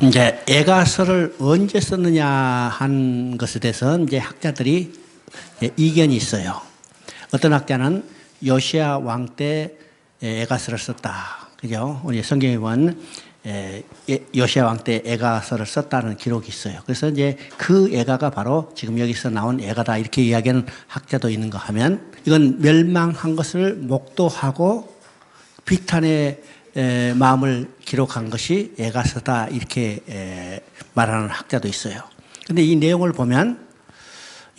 이제 애가서를 언제 썼느냐 한 것에 대해서 이제 학자들이 이견이 있어요. 어떤 학자는 요시야 왕 때 애가서를 썼다. 그죠? 우리 성경에 보면 요시야 왕 때 애가서를 썼다는 기록이 있어요. 그래서 이제 그 애가가 바로 지금 여기서 나온 애가다 이렇게 이야기하는 학자도 있는가 하면 이건 멸망한 것을 목도하고 비탄의 마음을 기록한 것이 애가서다 이렇게 말하는 학자도 있어요. 그런데 이 내용을 보면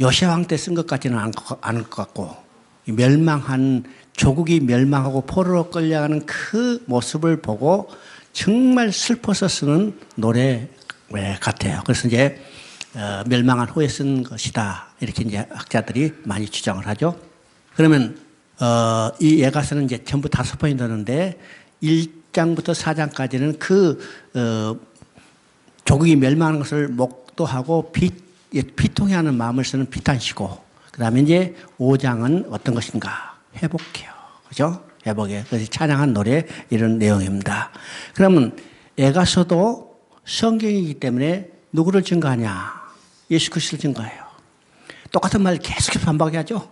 요시야 왕 때 쓴 것 같지는 않을 것 같고 멸망한 조국이 멸망하고 포로로 끌려가는 그 모습을 보고 정말 슬퍼서 쓰는 노래 같아요. 그래서 이제 멸망한 후에 쓴 것이다 이렇게 이제 학자들이 많이 주장을 하죠. 그러면 이 애가서는 이제 전부 5번이 되는데 1장부터 4장까지는 그 조국이 멸망하는 것을 목도하고 비통해하는 마음을 쓰는 비탄시고, 그 다음에 이제 5장은 어떤 것인가? 회복해요. 그죠? 회복해. 그래서 찬양한 노래 이런 내용입니다. 그러면 애가서도 성경이기 때문에 누구를 증거하냐? 예수 그리스도를 증거해요. 똑같은 말 계속해서 반복해야죠.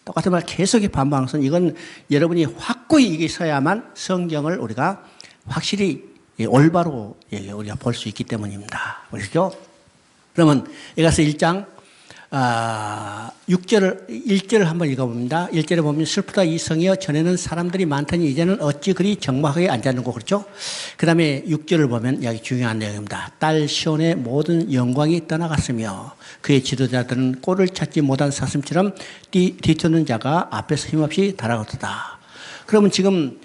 똑같은 말 계속해 반복하는 것은 이건 여러분이 확고히 이게 서야만 성경을 우리가 확실히 올바로 우리가 볼 수 있기 때문입니다. 그렇죠? 그러면 애가서 1장 1절을 한번 읽어봅니다. 1절에 보면 슬프다 이 성이여 전에는 사람들이 많더니 이제는 어찌 그리 적막하게 앉았는고 그렇죠? 그 다음에 6절을 보면 여기 중요한 내용입니다. 딸 시온의 모든 영광이 떠나갔으며 그의 지도자들은 꼴을 찾지 못한 사슴처럼 뒤쫓는 자가 앞에서 힘없이 달아오르다. 그러면 지금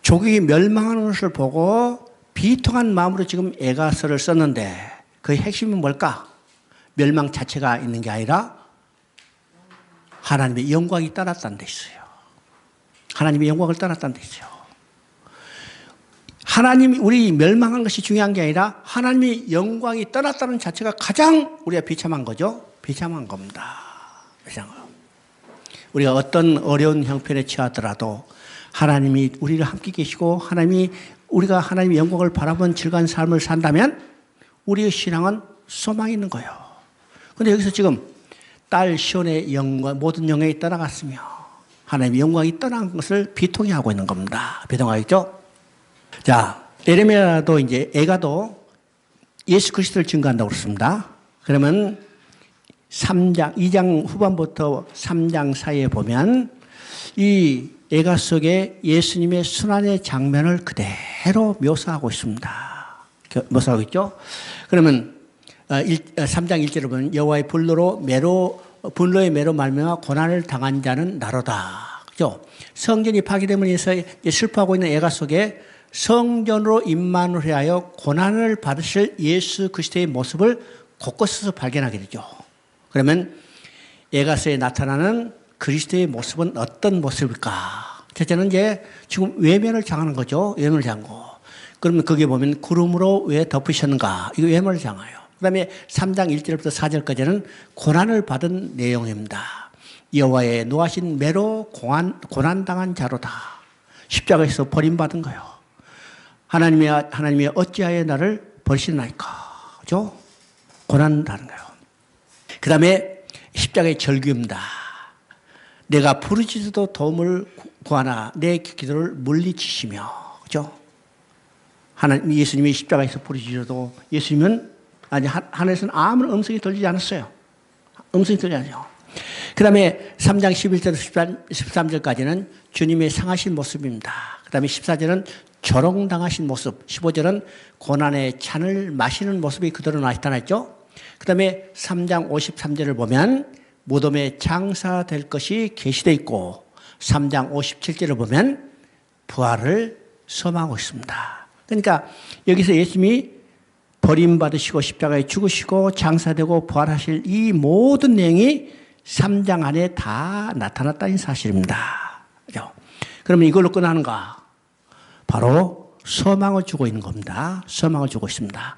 조국이 멸망하는 것을 보고 비통한 마음으로 지금 애가서를 썼는데 그 핵심은 뭘까? 멸망 자체가 있는 게 아니라 하나님의 영광이 떠났다는 데 있어요. 하나님의 영광을 떠났다는 데 있어요. 하나님이 우리 멸망한 것이 중요한 게 아니라 하나님의 영광이 떠났다는 자체가 가장 우리가 비참한 거죠. 비참한 겁니다. 우리가 어떤 어려운 형편에 처하더라도 하나님이 우리를 함께 계시고 우리가 하나님의 영광을 바라본 즐거운 삶을 산다면 우리의 신앙은 소망이 있는 거예요. 그런데 여기서 지금 딸 시온의 영광, 모든 영광이 떠나갔으며 하나님의 영광이 떠난 것을 비통해하고 있는 겁니다. 비통하겠죠? 자, 에레미야도 이제 애가도 예수 그리스도를 증거한다고 그랬습니다. 그러면 2장 후반부터 3장 사이에 보면 이 애가 속에 예수님의 순환의 장면을 그대로 묘사하고 있습니다. 묘사하고 있죠? 그러면 3장 1절을 보면 여호와의 분노의 매로 말미암아 고난을 당한 자는 나로다. 그죠? 성전이 파괴됨으로 인해서 슬퍼하고 있는 애가 속에 성전으로 임만을 하여 고난을 받으실 예수 그리스도의 모습을 곳곳에서 발견하게 되죠. 그러면 애가서에 나타나는 그리스도의 모습은 어떤 모습일까? 첫째는 이제 지금 외면을 당하는 거죠. 외면을 당하고. 그러면 거기에 보면 구름으로 왜 덮으셨는가? 이거 외면을 당해요. 그 다음에 3장 1절부터 4절까지는 고난을 받은 내용입니다. 여호와의 노하신 매로 고난당한 자로다. 십자가에서 버림받은 거예요. 하나님이 어찌하여 나를 버리시나이까? 그죠? 고난당하는 거예요. 그 다음에 십자가의 절규입니다. 내가 부르짖어도 도움을 구하나 내 기도를 물리치시며, 그죠? 예수님이 십자가에서 부르짖어도 하늘에서는 아무런 음성이 들리지 않았어요. 음성이 들리지 않아요. 그 다음에 3장 11절에서 13절까지는 주님의 상하신 모습입니다. 그 다음에 14절은 조롱당하신 모습, 15절은 고난의 잔을 마시는 모습이 그대로 나타났죠. 그 다음에 3장 53절을 보면 무덤에 장사될 것이 계시되어 있고 3장 57절을 보면 부활을 소망하고 있습니다. 그러니까 여기서 예수님이 버림받으시고 십자가에 죽으시고 장사되고 부활하실 이 모든 내용이 3장 안에 다 나타났다는 사실입니다. 그렇죠? 그러면 이걸로 끝나는가? 바로 소망을 주고 있는 겁니다. 소망을 주고 있습니다.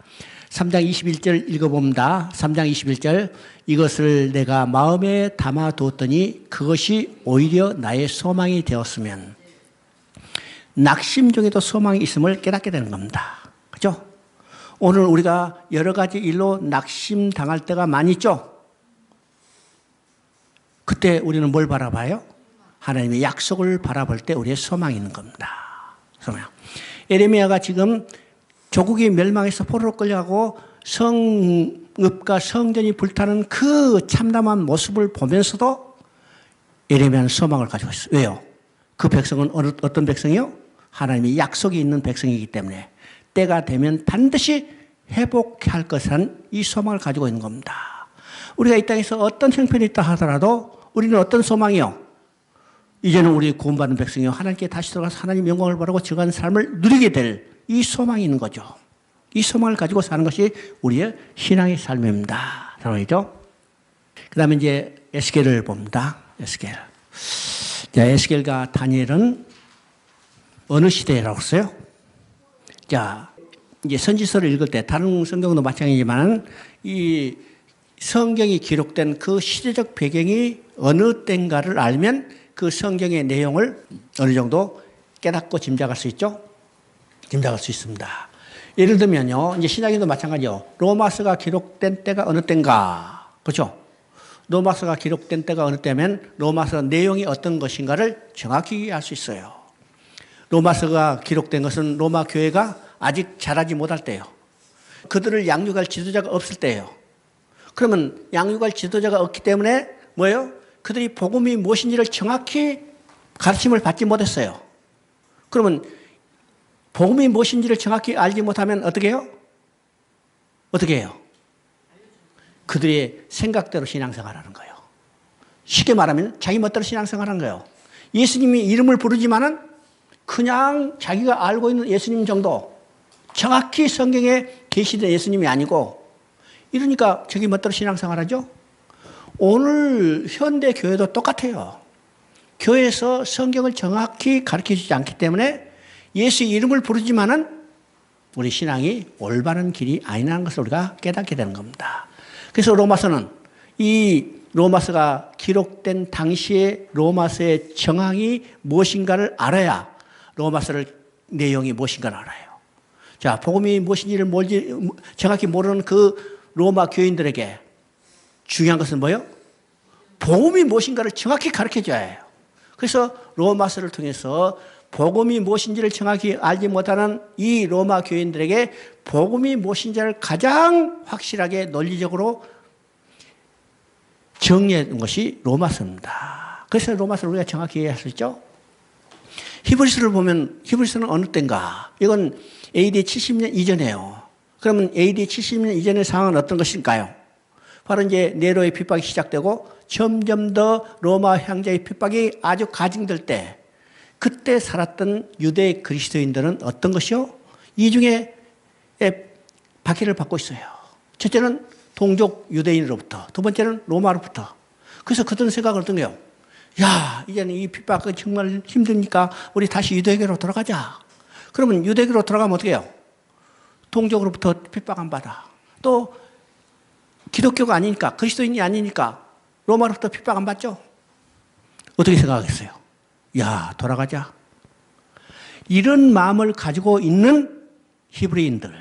3장 21절 읽어봅니다. 3장 21절 이것을 내가 마음에 담아두었더니 그것이 오히려 나의 소망이 되었으면 낙심 중에도 소망이 있음을 깨닫게 되는 겁니다. 그렇죠? 오늘 우리가 여러 가지 일로 낙심당할 때가 많이 있죠? 그때 우리는 뭘 바라봐요? 하나님의 약속을 바라볼 때 우리의 소망이 있는 겁니다. 소망. 예레미야가 지금 조국이 멸망해서 포로로 끌려가고 성읍과 성전이 불타는 그 참담한 모습을 보면서도 예레미야는 소망을 가지고 있어요. 왜요? 그 백성은 어떤 백성이요? 하나님의 약속이 있는 백성이기 때문에 때가 되면 반드시 회복할 것은 이 소망을 가지고 있는 겁니다. 우리가 이 땅에서 어떤 형편이 있다 하더라도 우리는 어떤 소망이요? 이제는 우리 구원받은 백성이요. 하나님께 다시 들어가서 하나님 영광을 바라고 즐거운 삶을 누리게 될 이 소망이 있는 거죠. 이 소망을 가지고 사는 것이 우리의 신앙의 삶입니다. 사랑이죠? 그 다음에 이제 에스겔을 봅니다. 에스겔. 자, 에스겔과 다니엘은 어느 시대라고 써요? 자, 이제 선지서를 읽을 때 다른 성경도 마찬가지지만 이 성경이 기록된 그 시대적 배경이 어느 때인가를 알면 그 성경의 내용을 어느 정도 깨닫고 짐작할 수 있죠? 짐작할 수 있습니다. 예를 들면요, 이제 신약에도 마찬가지요. 로마서가 기록된 때가 어느 때인가? 그렇죠? 로마서가 기록된 때가 어느 때면 로마서 내용이 어떤 것인가를 정확히 알 수 있어요. 로마서가 기록된 것은 로마 교회가 아직 자라지 못할 때예요. 그들을 양육할 지도자가 없을 때예요. 그러면 양육할 지도자가 없기 때문에 뭐예요? 그들이 복음이 무엇인지를 정확히 가르침을 받지 못했어요. 그러면 복음이 무엇인지를 정확히 알지 못하면 어떻게 해요? 어떻게 해요? 그들의 생각대로 신앙생활하는 거예요. 쉽게 말하면 자기 멋대로 신앙생활하는 거예요. 예수님이 이름을 부르지만은 그냥 자기가 알고 있는 예수님 정도, 정확히 성경에 계시된 예수님이 아니고, 이러니까 자기 멋대로 신앙생활하죠. 오늘 현대 교회도 똑같아요. 교회에서 성경을 정확히 가르쳐주지 않기 때문에 예수의 이름을 부르지만은 우리 신앙이 올바른 길이 아니라는 것을 우리가 깨닫게 되는 겁니다. 그래서 로마서는 이 로마서가 기록된 당시의 로마서의 정황이 무엇인가를 알아야 로마서를 내용이 무엇인가를 알아요. 자, 복음이 무엇인지를 정확히 모르는 그 로마 교인들에게 중요한 것은 뭐예요? 복음이 무엇인가를 정확히 가르쳐줘야 해요. 그래서 로마서를 통해서 복음이 무엇인지를 정확히 알지 못하는 이 로마 교인들에게 복음이 무엇인지를 가장 확실하게 논리적으로 정리한 것이 로마서입니다. 그래서 로마서를 우리가 정확히 이해할 수 있죠. 히브리서를 보면 히브리서는 어느 때인가? 이건 AD 70년 이전이에요. 그러면 AD 70년 이전의 상황은 어떤 것일까요? 바로 이제 네로의 핍박이 시작되고 점점 더 로마 황제의 핍박이 아주 가중될 때 그때 살았던 유대 그리스도인들은 어떤 것이요? 이 중에 박해를 받고 있어요. 첫째는 동족 유대인으로부터, 두 번째는 로마로부터. 그래서 그들은 생각을 어떤 거예요? 야, 이제는 이 핍박은 정말 힘드니까 우리 다시 유대교로 돌아가자. 그러면 유대교로 돌아가면 어떻게 해요? 동족으로부터 핍박 안 받아. 또 기독교가 아니니까, 그리스도인이 아니니까 로마로부터 핍박 안 받죠? 어떻게 생각하겠어요? 야, 돌아가자. 이런 마음을 가지고 있는 히브리인들,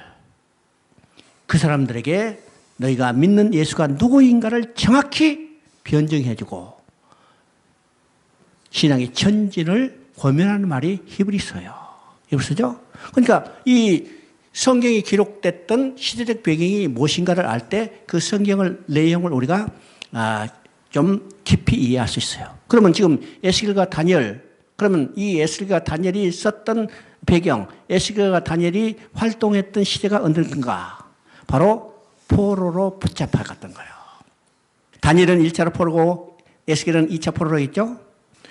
그 사람들에게 너희가 믿는 예수가 누구인가를 정확히 변증해주고 신앙의 전진을 권면하는 말이 히브리서예요. 히브리서죠? 그러니까 이 성경이 기록됐던 시대적 배경이 무엇인가를 알 때 그 성경을 내용을 우리가 좀 깊이 이해할 수 있어요. 그러면 지금 에스겔과 다니엘, 그러면 이 에스겔과 다니엘이 썼던 배경, 에스겔과 다니엘이 활동했던 시대가 언제인가? 바로 포로로 붙잡혀 갔던 거예요. 다니엘은 1차로 포로고 에스겔은 2차 포로로 했죠.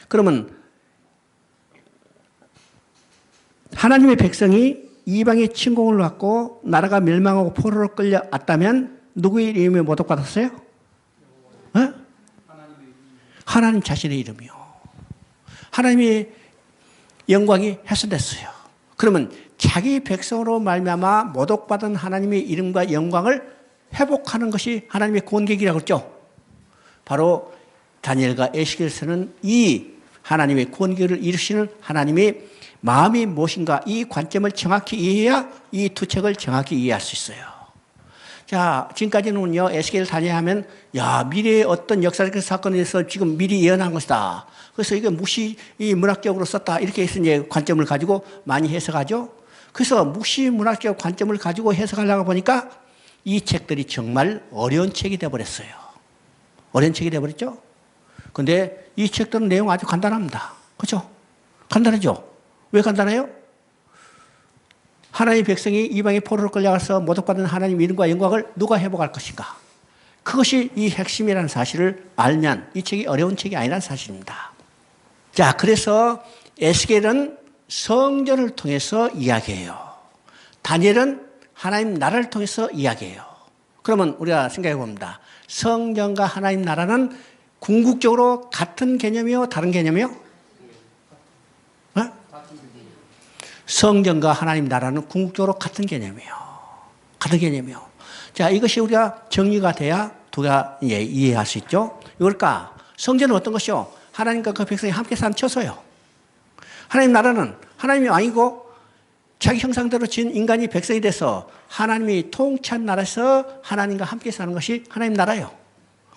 그러면 하나님의 백성이 이방의 침공을 받고 나라가 멸망하고 포로로 끌려왔다면 누구의 이름이 모독받았어요? 어? 하나님 자신의 이름이요. 하나님의 영광이 훼손됐어요. 그러면 자기 백성으로 말미암아 모독받은 하나님의 이름과 영광을 회복하는 것이 하나님의 구원계획이라고 그랬죠. 바로 다니엘과 에스겔서는 이 하나님의 구원계획을 이루시는 하나님의 마음이 무엇인가 이 관점을 정확히 이해해야 이 두 책을 정확히 이해할 수 있어요. 자, 지금까지는요, 에스겔을 다녀야 하면, 야, 미래의 어떤 역사적 사건에 대해서 지금 미리 예언한 것이다. 그래서 이게 이 문학적으로 썼다. 이렇게 해서 이제 관점을 가지고 많이 해석하죠. 그래서 문학적 관점을 가지고 해석하려고 보니까 이 책들이 정말 어려운 책이 되어버렸어요. 어려운 책이 되어버렸죠. 근데 이 책들은 내용 아주 간단합니다. 그렇죠? 간단하죠? 왜 간단해요? 하나님의 백성이 이방의 포로로 끌려가서 모독받은 하나님의 이름과 영광을 누가 회복할 것인가? 그것이 이 핵심이라는 사실을 알면 이 책이 어려운 책이 아니라는 사실입니다. 자, 그래서 에스겔은 성전을 통해서 이야기해요. 다니엘은 하나님 나라를 통해서 이야기해요. 그러면 우리가 생각해 봅니다. 성전과 하나님 나라는 궁극적으로 같은 개념이요? 다른 개념이요? 어? 성전과 하나님 나라는 궁극적으로 같은 개념이에요. 같은 개념이요. 자, 이것이 우리가 정리가 돼야 우리가 이해할 수 있죠. 이걸까? 성전은 어떤 것이요? 하나님과 그 백성이 함께 사는 처소예요. 하나님 나라는 하나님이 왕이고 자기 형상대로 지은 인간이 백성이 돼서 하나님이 통치한 나라에서 하나님과 함께 사는 것이 하나님 나라예요.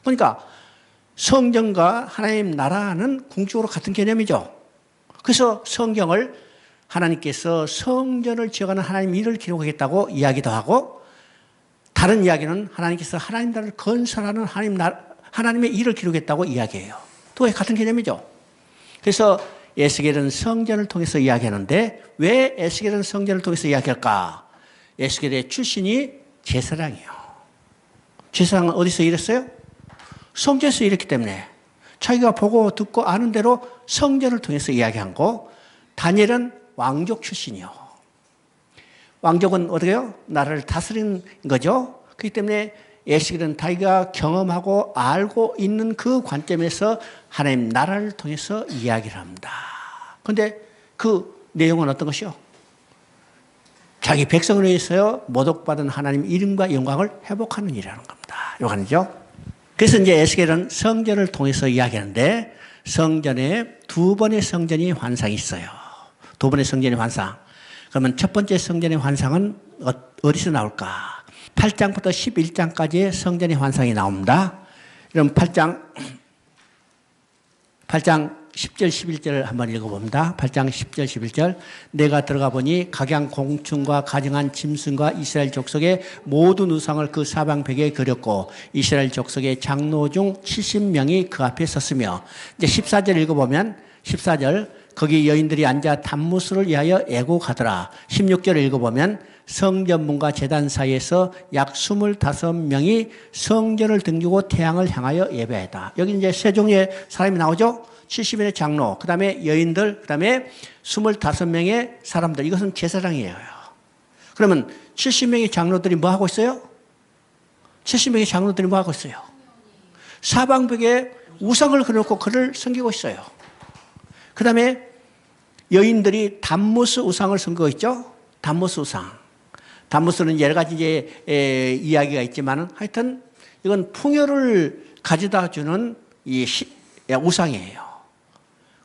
그러니까 성전과 하나님 나라는 궁극적으로 같은 개념이죠. 그래서 성경을 하나님께서 성전을 지어가는 하나님 일을 기록하겠다고 이야기도 하고, 다른 이야기는 하나님께서 하나님 나라를 건설하는 하나님의 일을 기록했다고 이야기해요. 또 같은 개념이죠. 그래서 에스겔은 성전을 통해서 이야기하는데 왜 에스겔은 성전을 통해서 이야기할까? 에스겔의 출신이 제사장이에요. 제사장은 어디서 일했어요? 성전에서 일했기 때문에 자기가 보고 듣고 아는 대로 성전을 통해서 이야기한 거. 다니엘은 왕족 출신이요. 왕족은 어떻게 해요? 나라를 다스리는 거죠. 그렇기 때문에 에스겔은 자기가 경험하고 알고 있는 그 관점에서 하나님 나라를 통해서 이야기를 합니다. 그런데 그 내용은 어떤 것이요? 자기 백성을 위해서 모독받은 하나님 이름과 영광을 회복하는 일이라는 겁니다. 요한이죠. 그래서 이제 에스겔은 성전을 통해서 이야기하는데 성전에 두 번의 성전이 환상이 있어요. 두 번의 성전의 환상. 그러면 첫 번째 성전의 환상은 어디서 나올까? 8장부터 11장까지의 성전의 환상이 나옵니다. 그럼 8장 10절 11절을 한번 읽어봅니다. 8장 10절 11절. 내가 들어가 보니 각양 공충과 가증한 짐승과 이스라엘 족속의 모든 우상을 그 사방 벽에 그렸고 이스라엘 족속의 장로 중 70명이 그 앞에 섰으며, 이제 14절 읽어보면 14절 거기 여인들이 앉아 단무스를 위하여 애곡하더라. 16절을 읽어보면 성전문과 제단 사이에서 약 25명이 성전을 등지고 태양을 향하여 예배하다. 여기 이제 세 종류의 사람이 나오죠. 70명의 장로, 그 다음에 여인들, 그 다음에 25명의 사람들. 이것은 제사장이에요. 그러면 70명의 장로들이 뭐 하고 있어요? 70명의 장로들이 뭐 하고 있어요? 사방벽에 우상을 그려놓고 그를 섬기고 있어요. 그 다음에 여인들이 단무스 우상을 섬기고 있죠. 단무스 우상. 단무스는 여러 가지 이야기가 있지만 하여튼 이건 풍요를 가져다 주는 우상이에요.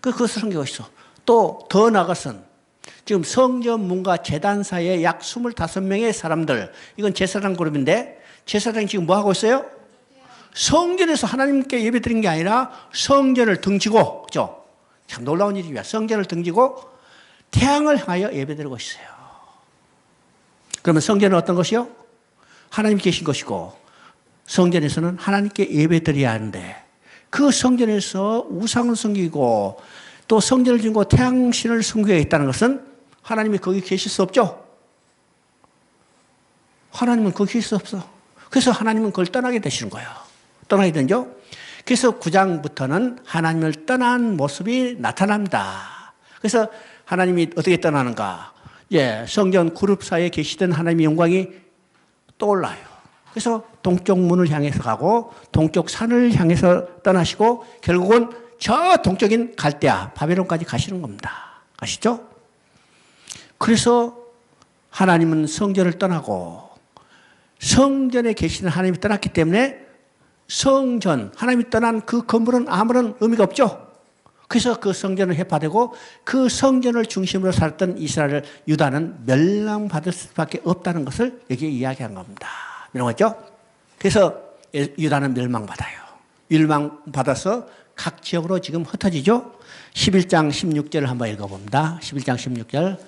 그것을 섬기고 있어. 또 더 나아가서는 지금 성전 문과 제단 사이에 약 25명의 사람들, 이건 제사장 그룹인데 제사장이 지금 뭐 하고 있어요? 성전에서 하나님께 예배드린 게 아니라 성전을 등지고, 그죠? 참 놀라운 일이야. 성전을 등지고 태양을 향하여 예배드리고 있어요. 그러면 성전은 어떤 것이요? 하나님 계신 것이고 성전에서는 하나님께 예배드려야 하는데 그 성전에서 우상을 섬기고 또 성전을 짓고 태양신을 섬기겠다는 것은 하나님이 거기 계실 수 없죠? 하나님은 거기 계실 수 없어. 그래서 하나님은 그걸 떠나게 되시는 거예요. 떠나게 되죠? 그래서 9장부터는 하나님을 떠난 모습이 나타납니다. 그래서 하나님이 어떻게 떠나는가? 성전 그룹 사이에 계시던 하나님의 영광이 떠올라요. 그래서 동쪽 문을 향해서 가고 동쪽 산을 향해서 떠나시고 결국은 저 동쪽인 갈대아, 바벨론까지 가시는 겁니다. 아시죠? 그래서 하나님은 성전을 떠나고 성전에 계시는 하나님이 떠났기 때문에 성전, 하나님이 떠난 그 건물은 아무런 의미가 없죠. 그래서 그 성전을 해파되고 그 성전을 중심으로 살았던 이스라엘 유다는 멸망받을 수밖에 없다는 것을 여기에 이야기한 겁니다. 명확하죠? 그래서 유다는 멸망받아요. 멸망받아서 각 지역으로 지금 흩어지죠. 11장 16절을 한번 읽어봅니다. 11장 16절.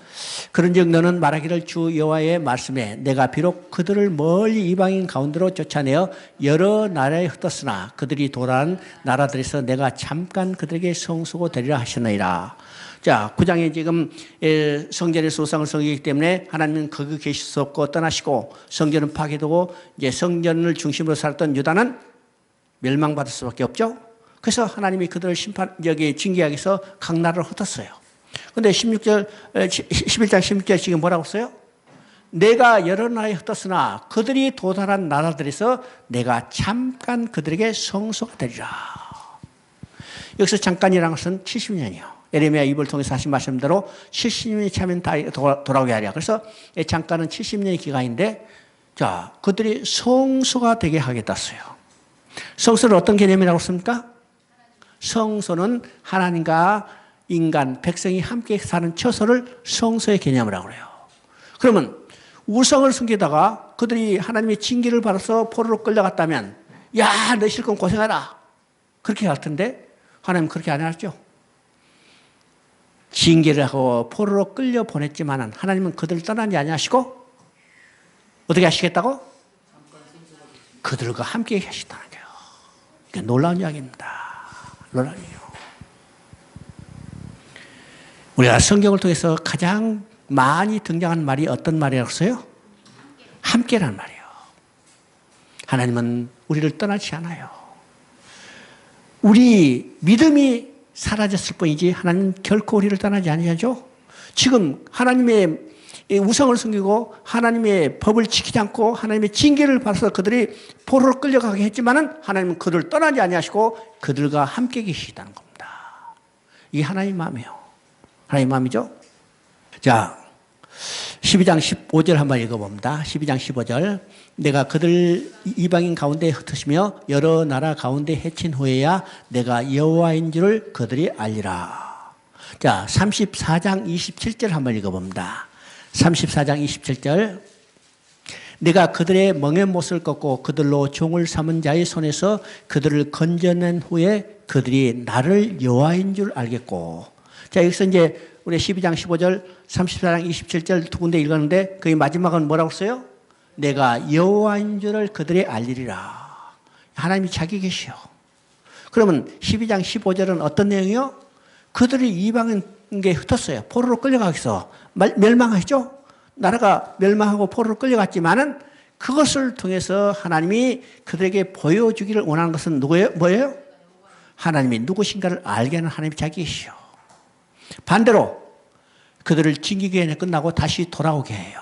그런즉 너는 말하기를 주 여호와의 말씀에 내가 비록 그들을 멀리 이방인 가운데로 쫓아내어 여러 나라에 흩었으나 그들이 돌아온 나라들에서 내가 잠깐 그들에게 성수고 되리라 하셨느니라. 자, 9장에 지금 성전의 소상을 섬기기 때문에 하나님은 거기 계실 수 없고 떠나시고 성전은 파괴되고 이제 성전을 중심으로 살았던 유다는 멸망받을 수밖에 없죠. 그래서 하나님이 그들을 징계하기 위해서 각 나라로 흩었어요. 그런데 11장 16절 지금 뭐라고 써요? 내가 여러 나라에 흩었으나 그들이 도달한 나라들에서 내가 잠깐 그들에게 성소가 되리라. 여기서 잠깐이라는 것은 70년이요. 예레미야 입을 통해서 하신 말씀대로 70년이 차면 다 돌아오게 하랴. 그래서 잠깐은 70년의 기간인데, 자, 그들이 성소가 되게 하겠다 써요. 성소는 어떤 개념이라고 씁니까? 성소는 하나님과 인간, 백성이 함께 사는 처소를 성소의 개념이라고 그래요. 그러면 우상을 숨기다가 그들이 하나님의 징계를 받아서 포로로 끌려갔다면, 야, 너 실컷 고생하라, 그렇게 할 텐데 하나님 그렇게 안 하죠. 징계를 하고 포로로 끌려 보냈지만 하나님은 그들을 떠나지 아니하시고 어떻게 하시겠다고? 그들과 함께 하시다는 거예요. 이게 놀라운 이야기입니다. 놀라운 이야기요. 우리가 성경을 통해서 가장 많이 등장한 말이 어떤 말이라고 써요? 함께라는 말이에요. 하나님은 우리를 떠나지 않아요. 우리 믿음이 사라졌을 뿐이지 하나님은 결코 우리를 떠나지 아니하죠. 지금 하나님의 우상을 숨기고 하나님의 법을 지키지 않고 하나님의 징계를 받아서 그들이 포로로 끌려가게 했지만은 하나님은 그들을 떠나지 아니하시고 그들과 함께 계시다는 겁니다. 이게 하나님의 마음이에요. 하나님의 마음이죠. 자, 12장 15절 한번 읽어봅니다. 12장 15절. 내가 그들 이방인 가운데 흩으시며 여러 나라 가운데 해친 후에야 내가 여호와인 줄을 그들이 알리라. 자, 34장 27절 한번 읽어봅니다. 34장 27절. 내가 그들의 멍에 못을 꺾고 그들로 종을 삼은 자의 손에서 그들을 건져낸 후에 그들이 나를 여호와인 줄 알겠고. 자, 여기서 이제 우리 12장 15절, 34장 27절 두 군데 읽었는데 거기 마지막은 뭐라고 써요? 내가 여호와인 줄을 그들이 알리리라. 하나님이 자기 계시오. 그러면 12장 15절은 어떤 내용이요? 그들이 이방인에게 흩었어요. 포로로 끌려가기 위해서 멸망하죠. 나라가 멸망하고 포로로 끌려갔지만은 그것을 통해서 하나님이 그들에게 보여주기를 원하는 것은 누구예요? 뭐예요? 하나님이 누구신가를 알게 하는 하나님이 자기 계시오. 반대로 그들을 징계기간이 끝나고 다시 돌아오게 해요.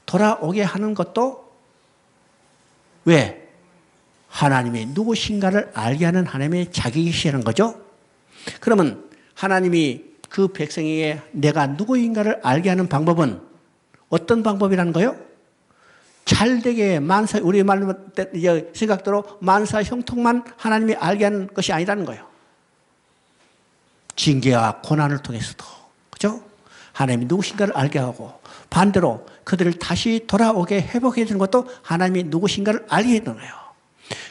돌아오게 하는 것도 왜? 하나님이 누구신가를 알게 하는 하나님의 자기 계시라는 거죠. 그러면 하나님이 그 백성에게 내가 누구인가를 알게 하는 방법은 어떤 방법이라는 거예요? 잘되게 만사, 우리 말로 생각대로 만사 형통만 하나님이 알게 하는 것이 아니라는 거예요. 징계와 고난을 통해서도, 그죠? 하나님이 누구신가를 알게 하고, 반대로 그들을 다시 돌아오게 회복해 주는 것도 하나님이 누구신가를 알게 해주는 거예요.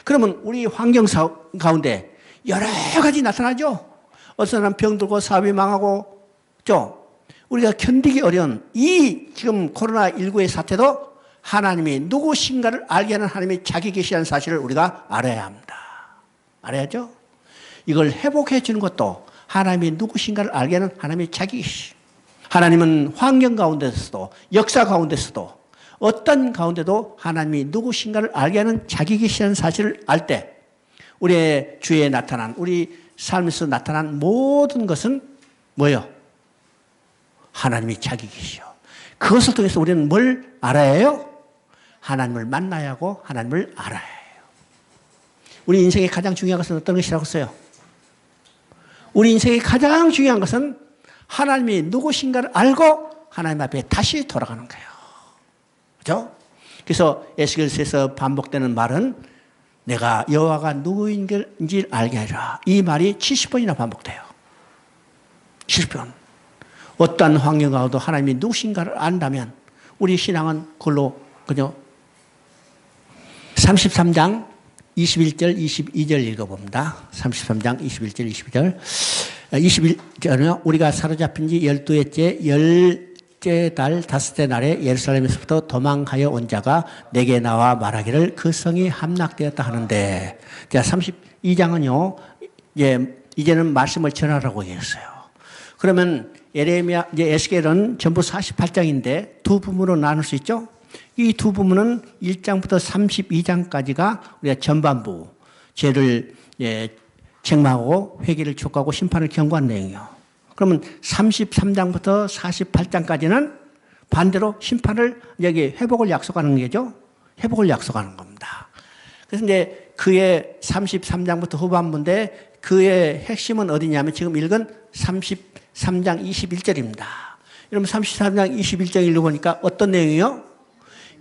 그러면 우리 환경 가운데 여러 가지 나타나죠? 어떤 사람 병들고 사업이 망하고, 그죠? 우리가 견디기 어려운 이 지금 코로나19의 사태도 하나님이 누구신가를 알게 하는 하나님의 자기 계시라는 사실을 우리가 알아야 합니다. 알아야죠? 이걸 회복해 주는 것도 하나님이 누구신가를 알게 하는 하나님의 자기 계시. 하나님은 환경 가운데서도 역사 가운데서도 어떤 가운데도 하나님이 누구신가를 알게 하는 자기 계시라는 사실을 알 때 우리의 주에 나타난 우리 삶에서 나타난 모든 것은 뭐예요? 하나님이 자기 계시요. 그것을 통해서 우리는 뭘 알아야 해요? 하나님을 만나야 하고 하나님을 알아야 해요. 우리 인생의 가장 중요한 것은 어떤 것이라고 써요? 우리 인생의 가장 중요한 것은 하나님이 누구신가를 알고 하나님 앞에 다시 돌아가는 거예요. 그렇죠? 그래서 에스겔서에서 반복되는 말은 내가 여호와가 누구인지 알게 하리라. 이 말이 70번이나 반복돼요. 실편. 어떠한 환경 가도 하나님이 누구신가를 안다면 우리 신앙은 그걸로 그죠? 33장 21절 22절 읽어봅니다. 33장 21절 22절 21절은요. 우리가 사로잡힌 지 12회째 열째 달 다섯째 날에 예루살렘에서부터 도망하여 온 자가 내게 나와 말하기를 그 성이 함락되었다 하는데, 자 32장은요. 이제는 말씀을 전하라고 얘기했어요. 그러면 예레미야, 이제 에스겔은 전부 48장인데 두 부분으로 나눌 수 있죠. 이 두 부분은 1장부터 32장까지가 우리가 전반부, 죄를 책망하고 회개를 촉구하고 심판을 경고한 내용이요. 그러면 33장부터 48장까지는 반대로 심판을, 여기 회복을 약속하는 게죠. 회복을 약속하는 겁니다. 그래서 이제 그의 33장부터 후반부인데 그의 핵심은 어디냐면 지금 읽은 33장 21절입니다. 여러분 33장 21절 읽어보니까 어떤 내용이요?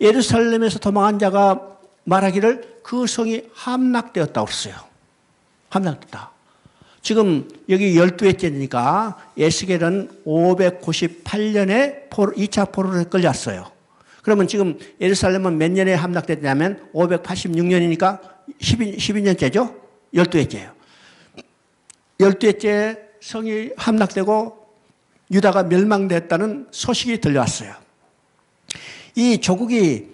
예루살렘에서 도망한 자가 말하기를 그 성이 함락되었다고 그랬어요. 함락됐다. 지금 여기 12회째니까 에스겔은 598년에 2차 포로에 끌렸어요. 그러면 지금 예루살렘은 몇 년에 함락됐냐면 586년이니까 12년째죠? 12회째예요. 12회째 성이 함락되고 유다가 멸망됐다는 소식이 들려왔어요. 이 조국이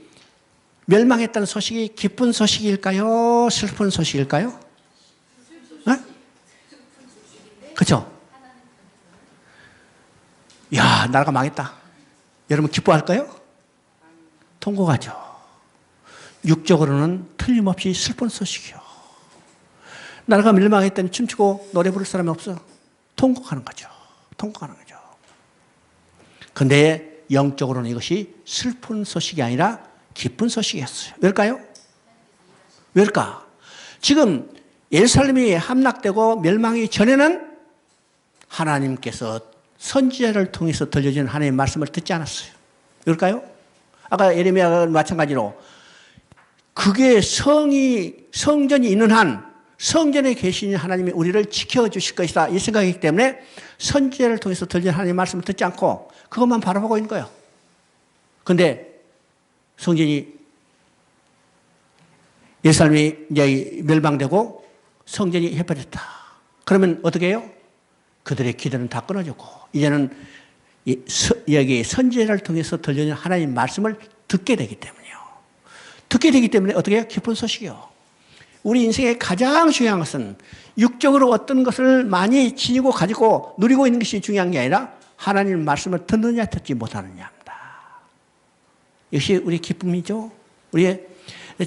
멸망했다는 소식이 기쁜 소식일까요? 슬픈 소식일까요? 네? 그렇죠? 야, 나라가 망했다. 여러분 기뻐할까요? 통곡하죠. 육적으로는 틀림없이 슬픈 소식이요. 나라가 멸망했다니 춤추고 노래 부를 사람이 없어. 통곡하는 거죠. 통곡하는 거죠. 그런데 영적으로는 이것이 슬픈 소식이 아니라 기쁜 소식이었어요. 왜일까요? 왜일까? 지금 예루살렘이 함락되고 멸망이 전에는 하나님께서 선지자를 통해서 들려준 하나님의 말씀을 듣지 않았어요. 왜일까요? 아까 예레미야가 마찬가지로 그게 성전이 있는 한 성전에 계신 하나님이 우리를 지켜주실 것이다 이 생각이기 때문에 선지자를 통해서 들려준 하나님의 말씀을 듣지 않고 그것만 바라보고 있는 거예요. 그런데 성전이 예루살렘이 이제 멸망되고 성전이 해버렸다. 그러면 어떻게 해요? 그들의 기도는 다 끊어졌고 이제는 여기 선지자를 통해서 들려준 하나님의 말씀을 듣게 되기 때문이요. 듣게 되기 때문에 어떻게 해요? 기쁜 소식이요. 우리 인생의 가장 중요한 것은 육적으로 어떤 것을 많이 지니고 가지고 누리고 있는 것이 중요한 게 아니라 하나님 말씀을 듣느냐 듣지 못하느냐입니다. 역시 우리 기쁨이죠. 우리의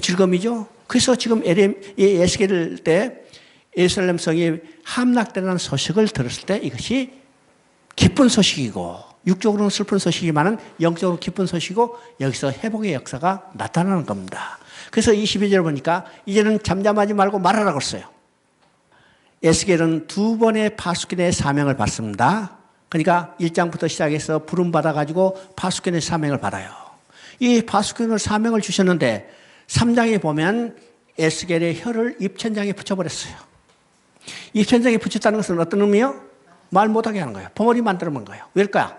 즐거움이죠. 그래서 지금 에스겔 때 예루살렘 성이 함락되는 소식을 들었을 때 이것이 기쁜 소식이고 육적으로는 슬픈 소식이지만 영적으로 기쁜 소식이고 여기서 회복의 역사가 나타나는 겁니다. 그래서 22절 보니까 이제는 잠잠하지 말고 말하라고 했어요. 에스겔은 두 번의 파수꾼의 사명을 받습니다. 그러니까 1장부터 시작해서 부름받아가지고 파수꾼의 사명을 받아요. 이 파수꾼을 사명을 주셨는데 3장에 보면 에스겔의 혀를 입천장에 붙여버렸어요. 입천장에 붙였다는 것은 어떤 의미요? 말 못하게 하는 거예요. 벙어리 만들어 놓은 거예요. 왜일까요?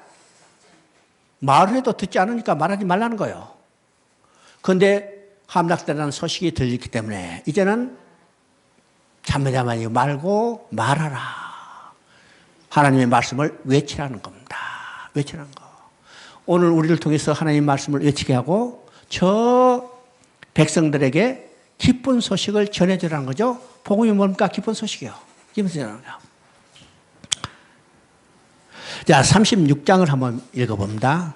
말을 해도 듣지 않으니까 말하지 말라는 거예요. 그런데 함락되라는 소식이 들리기 때문에 이제는 잠잠하지 말고 말하라. 하나님의 말씀을 외치라는 겁니다. 외치라는 거. 오늘 우리를 통해서 하나님의 말씀을 외치게 하고 저 백성들에게 기쁜 소식을 전해주라는 거죠. 복음이 뭡니까? 기쁜 소식이요. 기쁜 소식이라는 거요. 자, 36장을 한번 읽어봅니다.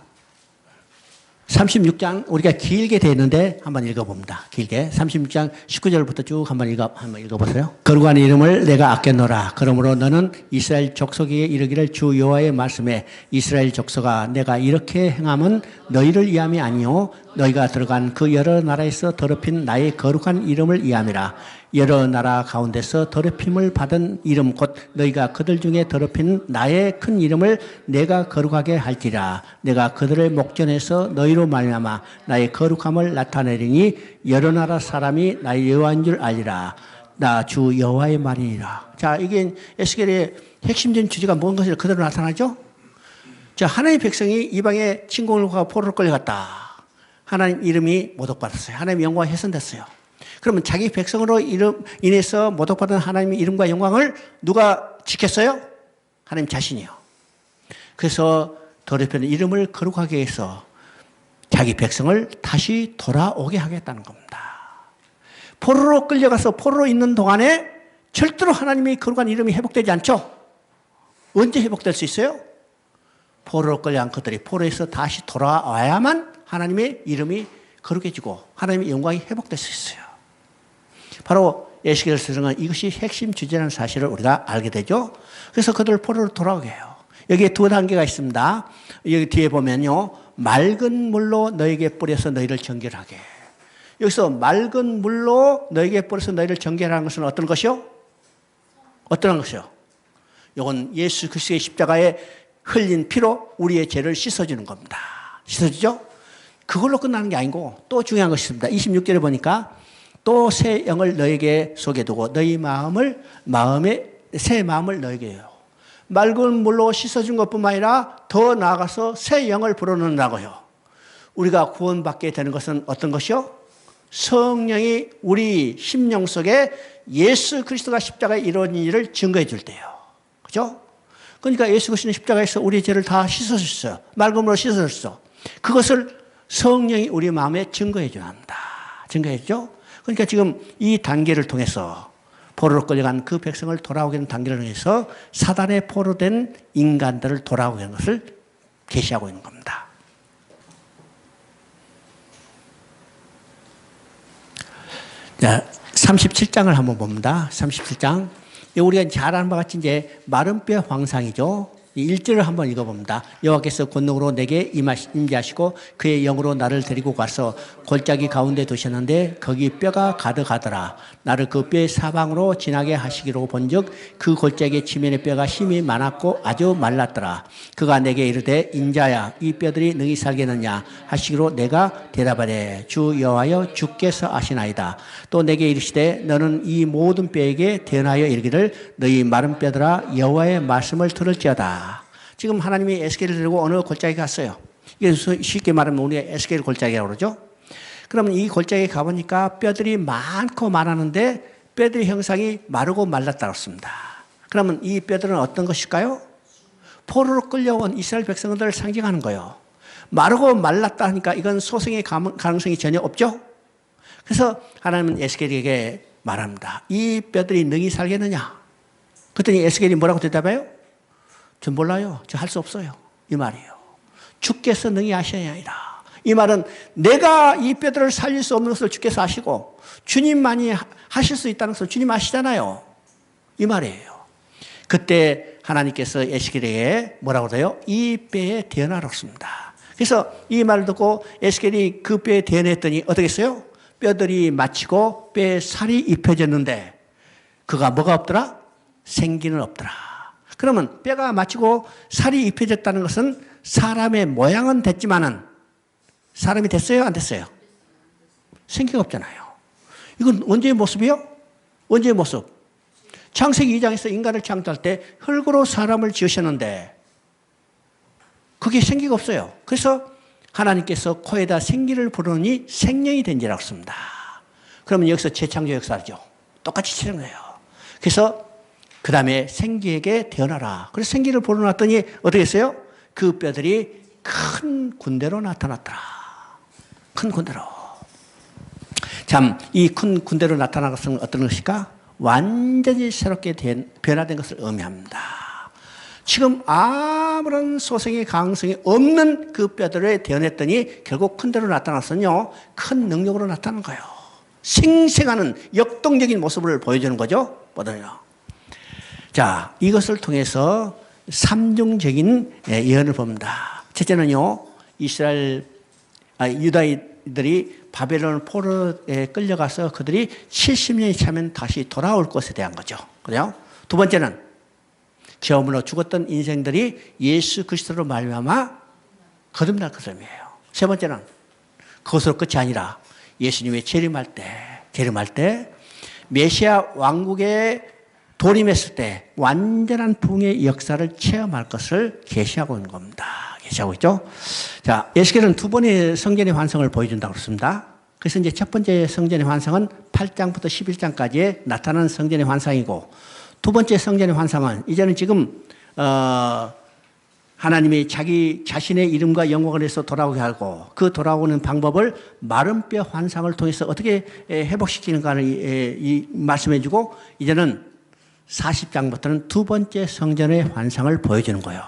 36장 우리가 길게 되어 있는데 한번 읽어봅니다. 길게 36장 19절부터 쭉 한번 읽어보세요. 거룩한 이름을 내가 아껴노라. 그러므로 너는 이스라엘 족속에게 이르기를 주 여호와의 말씀에 이스라엘 족속아 내가 이렇게 행함은 너희를 위함이 아니요 너희가 들어간 그 여러 나라에서 더럽힌 나의 거룩한 이름을 위함이라. 여러 나라 가운데서 더럽힘을 받은 이름 곧 너희가 그들 중에 더럽힌 나의 큰 이름을 내가 거룩하게 할지라. 내가 그들의 목전에서 너희로 말미암아 나의 거룩함을 나타내리니 여러 나라 사람이 나의 여호와인 줄 알리라. 나 주 여호와의 말이니라. 자, 이게 에스겔의 핵심적인 주제가 뭔 것이 그대로 나타나죠? 자, 하나님의 백성이 이방의 침공을과 포로로 끌려갔다. 하나님 이름이 모독받았어요. 하나님의 영광이 훼손됐어요. 그러면 자기 백성으로 인해서 모독받은 하나님의 이름과 영광을 누가 지켰어요? 하나님 자신이요. 그래서 더럽히는 이름을 거룩하게 해서 자기 백성을 다시 돌아오게 하겠다는 겁니다. 포로로 끌려가서 포로로 있는 동안에 절대로 하나님의 거룩한 이름이 회복되지 않죠? 언제 회복될 수 있어요? 포로로 끌려간 것들이 포로에서 다시 돌아와야만 하나님의 이름이 거룩해지고 하나님의 영광이 회복될 수 있어요. 바로 에스겔 서정은 이것이 핵심 주제라는 사실을 우리가 알게 되죠. 그래서 그들을 포로로 돌아오게 해요. 여기에 두 단계가 있습니다. 여기 뒤에 보면요. 맑은 물로 너에게 뿌려서 너희를 정결하게. 여기서 맑은 물로 너에게 뿌려서 너희를 정결하는 것은 어떤 것이요? 어떤 것이요? 이건 예수 그리스도의 십자가에 흘린 피로 우리의 죄를 씻어주는 겁니다. 씻어주죠? 그걸로 끝나는 게 아니고 또 중요한 것이 있습니다. 26절에 보니까 또 새 영을 너에게 속에 두고 너희 마음에 새 마음을 너에게 해요. 맑은 물로 씻어준 것뿐만 아니라 더 나아가서 새 영을 불어넣는다고요. 우리가 구원받게 되는 것은 어떤 것이요? 성령이 우리 심령 속에 예수 그리스도가 십자가에 이루어진 일을 증거해 줄 때요. 그죠? 그러니까 예수 그리스도는 십자가에서 우리의 죄를 다 씻어주셨어요. 맑은 물로 씻어줬어. 그것을 성령이 우리 마음에 증거해 줘야 합니다. 증거해 주죠? 그러니까 지금 이 단계를 통해서 포로로 끌려간 그 백성을 돌아오게 하는 단계를 통해서 사단의 포로된 인간들을 돌아오게 하는 것을 계시하고 있는 겁니다. 자, 37장을 한번 봅니다. 37장. 우리가 잘 아는 바와 같이 이제 마른 뼈 황상이죠. 1절을 한번 읽어봅니다. 여호와께서 권능으로 내게 임재하시고 그의 영으로 나를 데리고 가서 골짜기 가운데 두셨는데 거기 뼈가 가득하더라. 나를 그 뼈의 사방으로 지나게 하시기로 본즉 그 골짜기 지면의 뼈가 힘이 많았고 아주 말랐더라. 그가 내게 이르되 인자야 이 뼈들이 능히 살겠느냐 하시기로 내가 대답하되 주 여호와여 주께서 아시나이다. 또 내게 이르시되 너는 이 모든 뼈에게 대언하여 이르기를 너희 마른 뼈들아 여호와의 말씀을 들을지어다. 지금 하나님이 에스겔을 들고 어느 골짜기에 갔어요. 이게 쉽게 말하면 우리가 에스겔 골짜기라고 그러죠. 그러면 이 골짜기에 가보니까 뼈들이 많고 많았는데 뼈들의 형상이 마르고 말랐다고 했습니다. 그러면 이 뼈들은 어떤 것일까요? 포로로 끌려온 이스라엘 백성들을 상징하는 거예요. 마르고 말랐다 하니까 이건 소생의 가능성이 전혀 없죠. 그래서 하나님은 에스겔에게 말합니다. 이 뼈들이 능히 살겠느냐? 그랬더니 에스겔이 뭐라고 대답해요? 전 몰라요. 저 할 수 없어요. 이 말이에요. 주께서 능히 아셔야 하리라. 이 말은 내가 이 뼈들을 살릴 수 없는 것을 주께서 아시고 주님만이 하실 수 있다는 것을 주님 아시잖아요. 이 말이에요. 그때 하나님께서 에스겔에게 뭐라고 해요? 이 뼈에 대언하라고 했습니다. 그래서 이 말을 듣고 에스겔이 그 뼈에 대언했더니 어떻게 했어요? 뼈들이 마치고 뼈에 살이 입혀졌는데 그가 뭐가 없더라? 생기는 없더라. 그러면 뼈가 마치고 살이 입혀졌다는 것은 사람의 모양은 됐지만은 사람이 됐어요? 안 됐어요? 생기가 없잖아요. 이건 언제의 모습이요? 언제의 모습? 창세기 2장에서 인간을 창조할 때 흙으로 사람을 지으셨는데 그게 생기가 없어요. 그래서 하나님께서 코에다 생기를 불어넣으니 생명이 된지라고 했습니다. 그러면 여기서 재창조 역사죠. 똑같이 치는 거예요. 그래서 그 다음에 생기에게 태어나라. 그래서 생기를 불어넣었더니 어떻게 했어요? 그 뼈들이 큰 군대로 나타났더라. 큰 군대로. 참, 이 큰 군대로 나타난 것은 어떤 것일까? 완전히 새롭게 변화된 것을 의미합니다. 지금 아무런 소생의 가능성이 없는 그 뼈들을 태어냈더니 결국 큰 대로 나타났으면요. 큰 능력으로 나타난 거예요. 생생하는 역동적인 모습을 보여주는 거죠. 뭐든요. 자, 이것을 통해서 삼중적인 예언을 봅니다. 첫째는요, 유다인들이 바벨론 포로에 끌려가서 그들이 70년이 차면 다시 돌아올 것에 대한 거죠. 그래요? 두 번째는 저물로 죽었던 인생들이 예수 그리스도로 말미암아 거듭날 것을 의미해요. 세 번째는 그것으로 끝이 아니라 예수님의 재림할 때 메시아 왕국에 돌임했을 때 완전한 부흥의 역사를 체험할 것을 계시하고 있는 겁니다. 계시하고 있죠. 자, 에스겔은 두 번의 성전의 완성을 보여준다고 그랬습니다. 그래서 이제 첫 번째 성전의 완성은 8장부터 11장까지의 나타나는 성전의 완성이고, 두 번째 성전의 완성은 이제는 지금 하나님이 자기 자신의 이름과 영광을 해서 돌아오게 하고, 그 돌아오는 방법을 마른 뼈 환상을 통해서 어떻게 회복시키는가를 말씀해 주고, 이제는 40장부터는 두 번째 성전의 완성을 보여주는 거예요.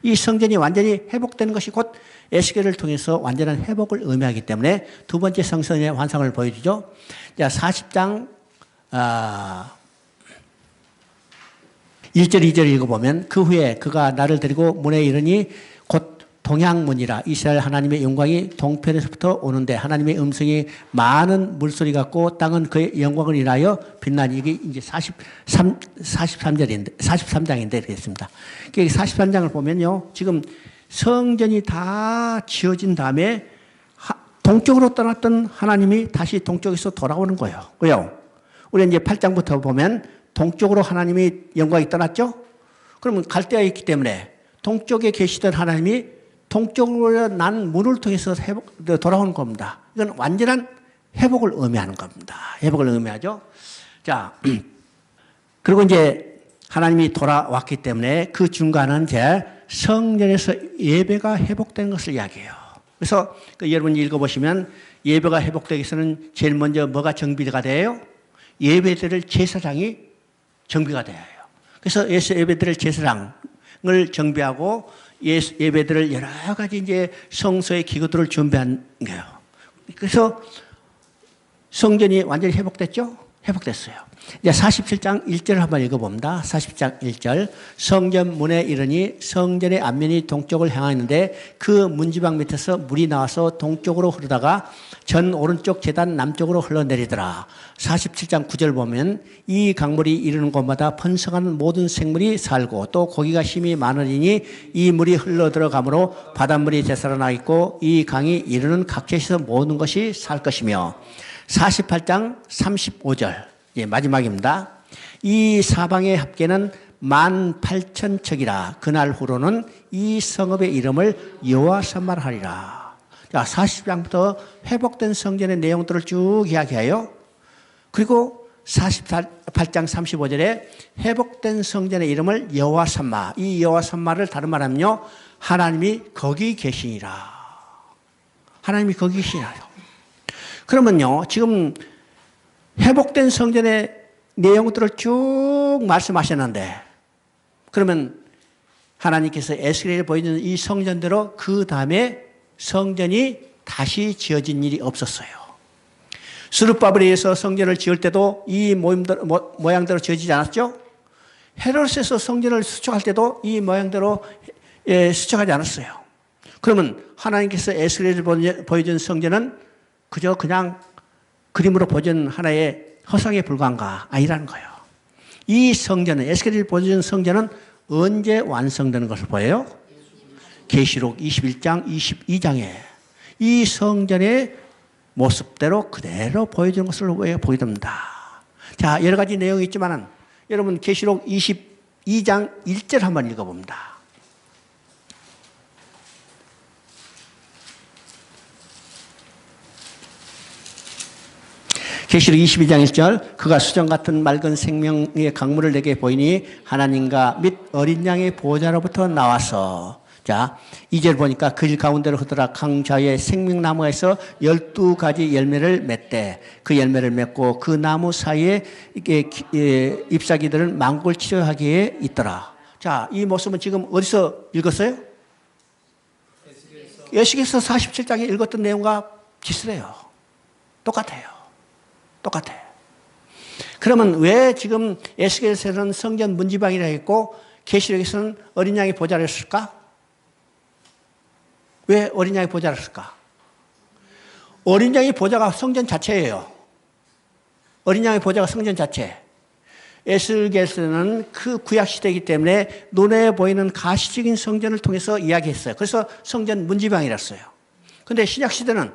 이 성전이 완전히 회복되는 것이 곧 에스겔을 통해서 완전한 회복을 의미하기 때문에 두 번째 성전의 완성을 보여주죠. 자, 40장 1절 2절 읽어보면, 그 후에 그가 나를 데리고 문에 이르니 곧 동양문이라. 이스라엘 하나님의 영광이 동편에서부터 오는데 하나님의 음성이 많은 물소리 같고 땅은 그의 영광을 인하여 빛나니. 이게 이제 43장인데 되겠습니다. 43장을 보면요, 지금 성전이 다 지어진 다음에 동쪽으로 떠났던 하나님이 다시 동쪽에서 돌아오는 거예요. 왜요? 우리 이제 8장부터 보면 동쪽으로 하나님이 영광이 떠났죠? 그러면 갈대가 있기 때문에 동쪽에 계시던 하나님이 동쪽으로 난 문을 통해서 돌아오는 겁니다. 이건 완전한 회복을 의미하는 겁니다. 회복을 의미하죠. 자, 그리고 이제 하나님이 돌아왔기 때문에 그 중간은 이제 성전에서 예배가 회복되는 것을 이야기해요. 그래서 여러분이 읽어보시면 예배가 회복되기 위해서는 제일 먼저 뭐가 정비가 돼요? 예배드릴 제사장이 정비가 돼요. 그래서 예배드릴 제사장을 정비하고 예배드릴 여러 가지 이제 성소의 기구들을 준비한 거예요. 그래서 성전이 완전히 회복됐죠? 회복됐어요. 이제 47장 1절을 한번 읽어봅니다. 40장 1절. 성전 문에 이르니 성전의 앞면이 동쪽을 향하였는데 그 문지방 밑에서 물이 나와서 동쪽으로 흐르다가 전 오른쪽 제단 남쪽으로 흘러내리더라. 47장 9절 보면 이 강물이 이르는 곳마다 번성하는 모든 생물이 살고 또 고기가 힘이 많으리니 이 물이 흘러들어가므로 바닷물이 되살아나 있고 이 강이 이르는 각처에서 모든 것이 살 것이며. 48장 35절, 예, 마지막입니다. 이 사방의 합계는 18,000척이라. 그날 후로는 이 성읍의 이름을 여호와산마라 하리라. 자, 40장부터 회복된 성전의 내용들을 쭉 이야기해요. 그리고 48장 35절에 회복된 성전의 이름을 여호와산마. 이 여호와산마를 다른 말하면요, 하나님이 거기 계시니라. 하나님이 거기 계시니라. 그러면요, 지금 회복된 성전의 내용들을 쭉 말씀하셨는데, 그러면 하나님께서 에스겔에 보여주는 이 성전대로 그 다음에 성전이 다시 지어진 일이 없었어요. 스룹바벨에 의해서 성전을 지을 때도 이 모양대로 지어지지 않았죠? 헤롯에서 성전을 수축할 때도 이 모양대로 수축하지 않았어요. 그러면 하나님께서 에스겔에 보여준 성전은 그냥 그림으로 보여준 하나의 허상에 불과한가? 아니라는 거예요. 이 성전은, 에스겔이 보여준 성전은 언제 완성되는 것을 보여요? 계시록 21장, 22장에 이 성전의 모습대로 그대로 보여주는 것을 보여줍니다. 자, 여러 가지 내용이 있지만은 여러분 계시록 22장 1절 한번 읽어봅니다. 계시록 22장 1절. 그가 수정 같은 맑은 생명의 강물을 내게 보이니 하나님과 및 어린 양의 보호자로부터 나와서. 자, 2절 보니까 그 길 가운데로 흐르라. 강 좌우에 생명나무에서 12가지 열매를 맺되 그 열매를 맺고 그 나무 사이에 잎사귀들은 만국을 치료하기에 있더라. 자, 이 모습은 지금 어디서 읽었어요? 에스겔서 47장에 읽었던 내용과 비슷해요. 똑같아요. 똑같아요. 그러면 왜 지금 에스겔에서는 성전 문지방이라 했고 계시록에서는 어린 양의 보좌를 했을까? 왜 어린 양의 보좌를 했을까? 어린 양의 보좌가 성전 자체예요. 어린 양의 보좌가 성전 자체. 에스겔에서는 그 구약 시대이기 때문에 눈에 보이는 가시적인 성전을 통해서 이야기했어요. 그래서 성전 문지방이라 했어요. 그런데 신약 시대는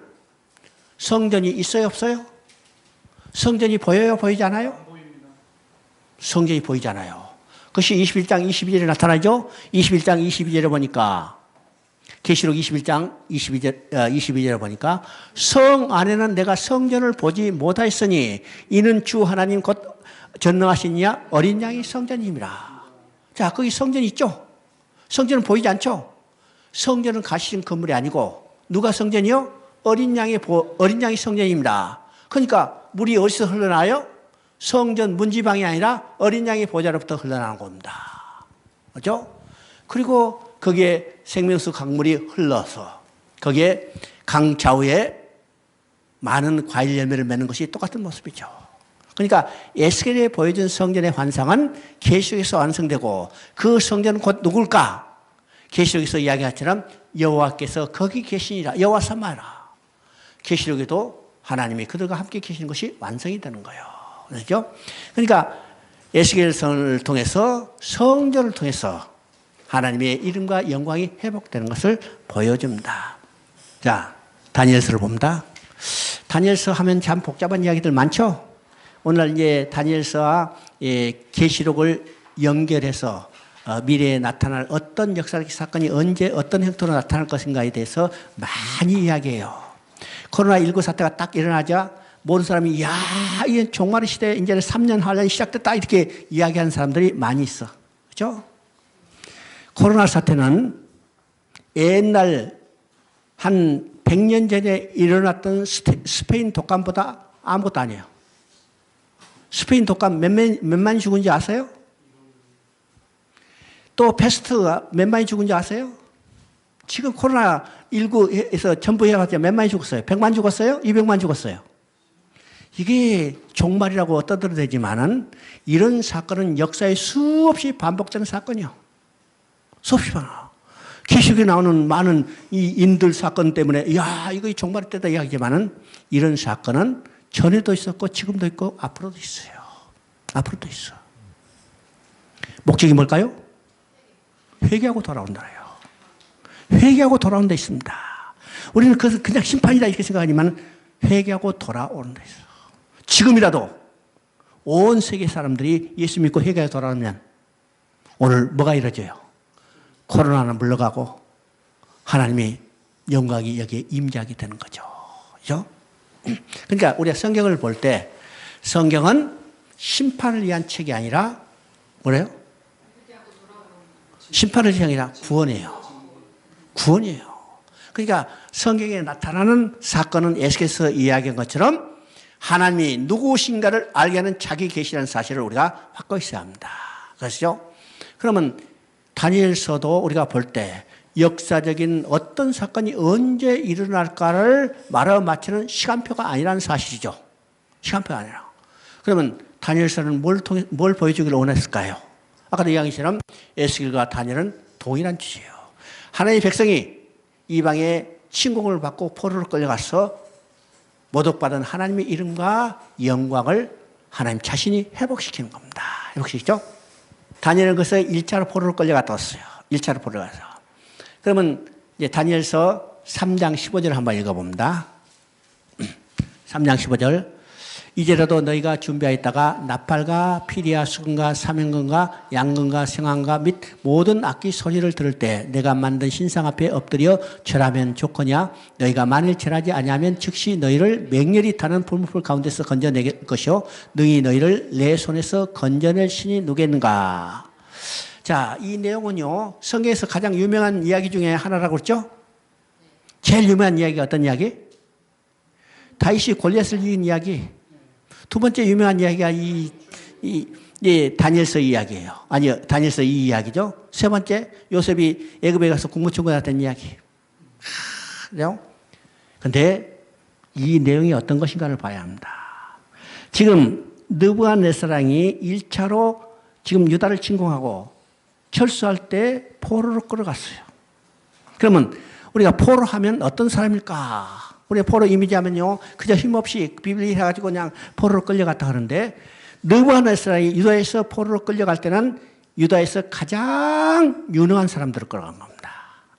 성전이 있어요, 없어요? 성전이 보여요? 보이지 않아요? 성전이 보이잖아요. 그것이 21장 22절에 나타나죠? 21장 22절에 보니까 계시록 21장 22절에 보니까 성 안에는 내가 성전을 보지 못하였으니 이는 주 하나님 곧 전능하신 이야 어린 양이 성전입니다. 자, 거기 성전이 있죠? 성전은 보이지 않죠? 성전은 가시진 건물이 아니고 누가 성전이요? 어린 양이 성전입니다. 그러니까 물이 어디서 흘러나요? 성전 문지방이 아니라 어린 양의 보좌로부터 흘러나오는 겁니다. 그렇죠? 그리고 거기에 생명수 강물이 흘러서 거기에 강 좌우에 많은 과일 열매를 맺는 것이 똑같은 모습이죠. 그러니까 에스겔에 보여준 성전의 환상은 계시록에서 완성되고 그 성전은 곧 누굴까? 계시록에서 이야기한 것처럼 여호와께서 거기 계시니라. 여호와 사마라. 계시록에도 하나님이 그들과 함께 계시는 것이 완성이 되는 거예요. 그렇죠? 그러니까 에스겔서를 통해서 성전을 통해서 하나님의 이름과 영광이 회복되는 것을 보여줍니다. 자, 다니엘서를 봅니다. 다니엘서 하면 참 복잡한 이야기들 많죠? 오늘 이제 다니엘서와 계시록을 연결해서 미래에 나타날 어떤 역사적 사건이 언제 어떤 형태로 나타날 것인가에 대해서 많이 이야기해요. 코로나19 사태가 딱 일어나자 모든 사람이 야, 이 종말의 시대 이제는 3년 환란이 시작됐다 이렇게 이야기하는 사람들이 많이 있어. 그렇죠? 코로나 사태는 옛날 한 100년 전에 일어났던 스페인 독감보다 아무것도 아니에요. 스페인 독감 몇만이 죽은지 아세요? 또 패스트가 몇만이 죽은지 아세요? 지금 코로나19에서 전부 해봤자 몇만이 죽었어요? 100만 죽었어요? 200만 죽었어요? 이게 종말이라고 떠들어대지만은 이런 사건은 역사에 수없이 반복되는 사건이요. 수없이 반복. 계시록에 나오는 많은 이 인들 사건 때문에 야 이거 종말이 때다 이야기지만은 이런 사건은 전에도 있었고 지금도 있고 앞으로도 있어요. 앞으로도 있어. 목적이 뭘까요? 회개하고 돌아온다요. 회개하고 돌아온 데 있습니다. 우리는 그것을 그냥 심판이다 이렇게 생각하지만 회개하고 돌아오는 데 있어. 지금이라도 온 세계 사람들이 예수 믿고 회개하고 돌아오면 오늘 뭐가 이루어져요? 코로나는 물러가고 하나님의 영광이 여기에 임재하게 되는 거죠. 그렇죠? 그러니까 우리가 성경을 볼 때 성경은 심판을 위한 책이 아니라 뭐래요? 심판을 위한 게 아니라 구원이에요. 구원이에요. 그러니까 성경에 나타나는 사건은 에스겔에서 이야기한 것처럼 하나님이 누구신가를 알게 하는 자기 계시라는 사실을 우리가 갖고 있어야 합니다. 그렇죠? 그러면 다니엘서도 우리가 볼 때 역사적인 어떤 사건이 언제 일어날까를 말하고 맞추는 시간표가 아니라는 사실이죠. 시간표가 아니라. 그러면 다니엘서는 뭘 보여주기를 원했을까요? 아까도 이야기처럼 에스겔과 다니엘은 동일한 주제예요. 하나님의 백성이 이방의 침공을 받고 포로로 끌려가서 모독받은 하나님의 이름과 영광을 하나님 자신이 회복시키는 겁니다. 회복시키죠? 다니엘은 그래서 1차로 포로로 끌려갔다 왔어요. 1차로 포로로 가서. 그러면 이제 다니엘서 3장 15절을 한번 읽어봅니다. 3장 15절. 이제라도 너희가 준비하였다가 나팔과 피리와 수금과 사명금과 양금과 생황과 및 모든 악기 소리를 들을 때 내가 만든 신상 앞에 엎드려 절하면 좋거냐. 너희가 만일 절하지 아니하면 즉시 너희를 맹렬히 타는 불문풀 가운데서 건져낼 것이요 능히 너희를 내 손에서 건져낼 신이 누구겠는가. 자, 이 내용은요 성경에서 가장 유명한 이야기 중에 하나라고 그랬죠. 제일 유명한 이야기가 어떤 이야기? 다윗이 골리앗을 이긴 이야기. 두 번째 유명한 이야기가 다니엘서 이야기예요. 아니요, 다니엘서 이 이야기죠. 세 번째, 요셉이 애굽에 가서 국무총리했던 이야기. 그죠? 근데 이 내용이 어떤 것인가를 봐야 합니다. 지금 느부갓네살이 1차로 지금 유다를 침공하고 철수할 때 포로로 끌어갔어요. 그러면 우리가 포로 하면 어떤 사람일까? 우리가 포로 이미지하면요, 그저 힘없이 비빌리 해가지고 그냥 포로로 끌려갔다 하는데, 느부갓네살이 유다에서 포로로 끌려갈 때는 유다에서 가장 유능한 사람들을 끌어간 겁니다.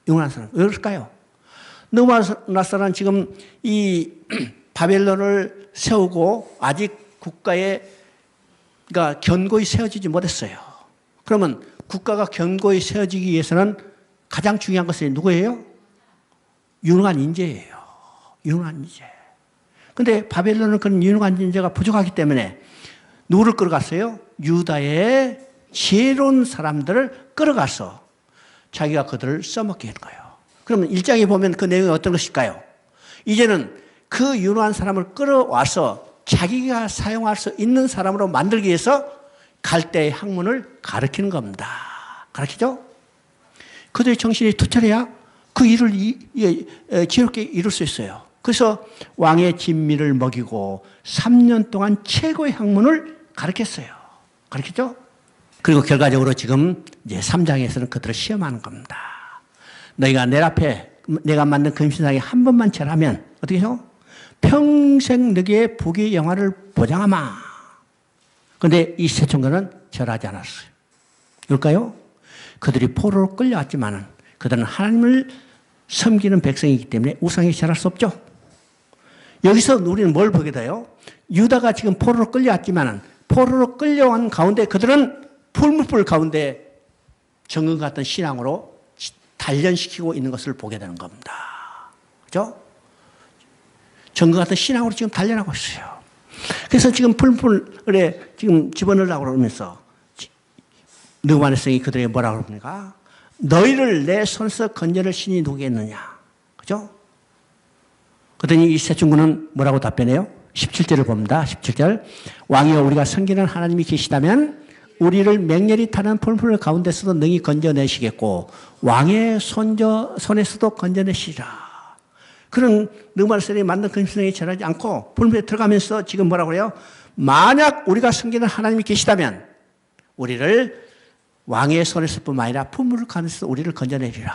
유능한 사람. 왜 그럴까요? 느부갓네살은 지금 이 바벨론을 세우고 아직 국가의 그러니까 견고히 세워지지 못했어요. 그러면 국가가 견고히 세워지기 위해서는 가장 중요한 것은 누구예요? 유능한 인재예요. 유능한 인재. 근데 바벨론은 그런 유능한 인재가 부족하기 때문에 누구를 끌어갔어요? 유다의 지혜로운 사람들을 끌어가서 자기가 그들을 써먹게 하는 거예요. 그러면 1장에 보면 그 내용이 어떤 것일까요? 이제는 그 유능한 사람을 끌어와서 자기가 사용할 수 있는 사람으로 만들기 위해서 갈대의 학문을 가르치는 겁니다. 가르치죠? 그들의 정신이 투철해야 그 일을 지혜롭게 이룰 수 있어요. 그래서 왕의 진미를 먹이고 3년 동안 최고의 학문을 가르쳤어요. 가르쳤죠? 그리고 결과적으로 지금 이제 3장에서는 그들을 시험하는 겁니다. 너희가 내 앞에 내가 만든 금신상에 한 번만 절하면 어떻게 해요? 평생 너희의 부귀 영화를 보장하마. 그런데 이 세 총각은 절하지 않았어요. 왜일까요? 그들이 포로로 끌려왔지만은 그들은 하나님을 섬기는 백성이기 때문에 우상에 절할 수 없죠. 여기서 우리는 뭘 보게 돼요? 유다가 지금 포로로 끌려왔지만은 포로로 끌려온 가운데 그들은 풀무불 가운데 정금 같은 신앙으로 단련시키고 있는 것을 보게 되는 겁니다. 그죠? 정금 같은 신앙으로 지금 단련하고 있어요. 그래서 지금 풀무불에 지금 집어넣으려고 그러면서 느헤미야 성이 그들에게 뭐라고 그럽니까? 너희를 내 손에서 건져낼 신이 누구겠느냐? 그죠? 그랬더니 이 세 친구는 뭐라고 답변해요? 17절을 봅니다. 17절. 왕이여 우리가 섬기는 하나님이 계시다면 우리를 맹렬히 타는 풀무불 가운데서도 능히 건져내시겠고 왕의 손에서도 건져내시리라. 그런 느헤미야 만든 금신상에 절하지 않고 풀무불에 들어가면서 지금 뭐라고 그래요? 만약 우리가 섬기는 하나님이 계시다면 우리를 왕의 손에서뿐만 아니라 풀무불 가운데서 우리를 건져내리라.